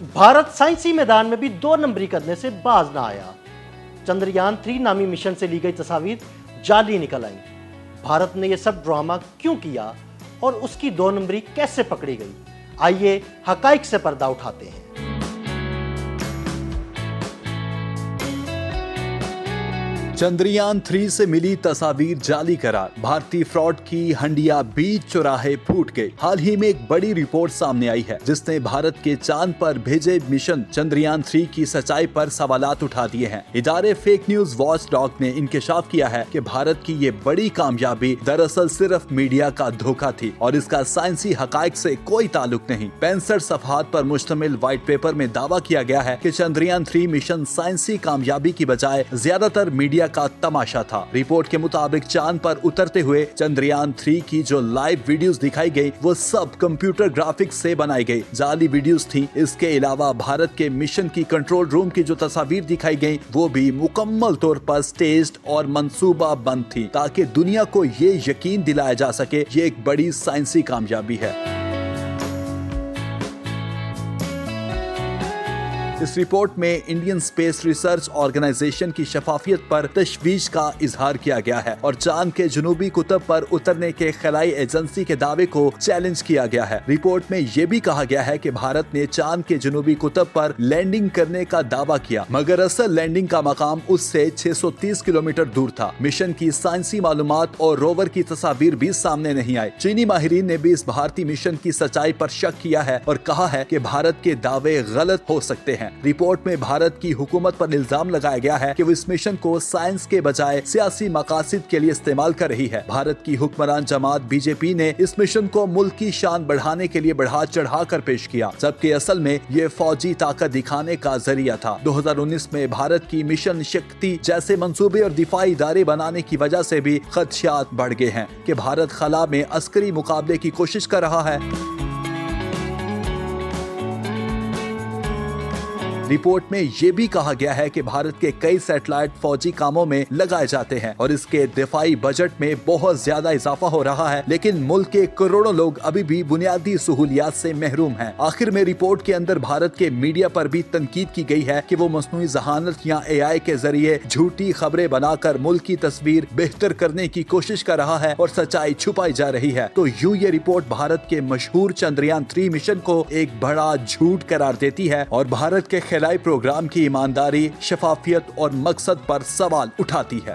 भारत साइंसी मैदान में भी 2 नंबरी करने से बाज ना आया। चंद्रयान 3 नामी मिशन से ली गई तस्वीर जाली निकल आई। भारत ने यह सब ड्रामा क्यों किया और उसकी 2 नंबरी कैसे पकड़ी गई? आइए हकाइक से पर्दा उठाते हैं। चंद्रयान 3 से मिली तस्वीर जाली करार, भारतीय फ्रॉड की हंडिया बीच चौराहे फूट गई। हाल ही में एक बड़ी रिपोर्ट सामने आई है जिसने भारत के चांद पर भेजे मिशन चंद्रयान 3 की सच्चाई पर सवालात उठा दिए हैं। इदारे फेक न्यूज वॉच डॉग ने इंकशाफ किया है कि भारत की ये बड़ी कामयाबी दरअसल सिर्फ मीडिया का धोखा थी और इसका साइंसी हकाइक से कोई ताल्लुक नहीं। 65 सफहात पर मुश्तमिल व्हाइट पेपर में दावा किया गया है कि चंद्रयान 3 मिशन साइंसी कामयाबी की बजाय ज्यादातर मीडिया का तमाशा था। रिपोर्ट के मुताबिक चांद पर उतरते हुए चंद्रयान 3 की जो लाइव वीडियोस दिखाई गई वो सब कंप्यूटर ग्राफिक्स से बनाई गई जाली वीडियोस थी। इसके अलावा भारत के मिशन की कंट्रोल रूम की जो तस्वीर दिखाई गई वो भी मुकम्मल तौर पर स्टेज्ड और मंसूबा बंद थी ताकि दुनिया को ये यकीन दिलाया जा सके ये एक बड़ी साइंसी कामयाबी है। इस रिपोर्ट में इंडियन स्पेस रिसर्च ऑर्गेनाइजेशन की शफाफियत पर तशवीश का इजहार किया गया है और चांद के जनूबी कुतब पर उतरने के खलाई एजेंसी के दावे को चैलेंज किया गया है। रिपोर्ट में यह भी कहा गया है कि भारत ने चांद के जनूबी कुतब पर लैंडिंग करने का दावा किया मगर असल लैंडिंग का मकाम उससे 630 किलोमीटर दूर था। मिशन की साइंसी मालूमात और रोवर की तस्वीर भी सामने नहीं आई। चीनी माहिरीन ने भी इस भारतीय मिशन की सच्चाई पर शक किया है और कहा है कि भारत के दावे गलत हो सकते हैं। रिपोर्ट में भारत की हुकूमत पर इल्जाम लगाया गया है कि वो इस मिशन को साइंस के बजाय सियासी मकासद के लिए इस्तेमाल कर रही है। भारत की हुक्मरान जमात बीजेपी ने इस मिशन को मुल्क की शान बढ़ाने के लिए बढ़ा चढ़ा कर पेश किया जबकि असल में ये फौजी ताकत दिखाने का जरिया था। 2019 में भारत की मिशन शक्ति जैसे मंसूबे और दिफाई इदारे बनाने की वजह से भी खदशात बढ़ गए हैं कि भारत खला में अस्करी मुकाबले की कोशिश कर रहा है। रिपोर्ट में ये भी कहा गया है कि भारत के कई सैटेलाइट फौजी कामों में लगाए जाते हैं और इसके दिफाई बजट में बहुत ज्यादा इजाफा हो रहा है लेकिन मुल्क के करोड़ों लोग अभी भी बुनियादी सहूलियात से महरूम हैं। आखिर में रिपोर्ट के अंदर भारत के मीडिया पर भी तनकीद की गई है कि वो मसनूई जहानत या AI के जरिए झूठी खबरें बनाकर मुल्क की तस्वीर बेहतर करने की कोशिश कर रहा है और सच्चाई छुपाई जा रही है। तो यूं ये रिपोर्ट भारत के मशहूर चंद्रयान 3 मिशन को एक बड़ा झूठ करार देती है और भारत के खिलाई प्रोग्राम की ईमानदारी, शफाफियत और मकसद पर सवाल उठाती है।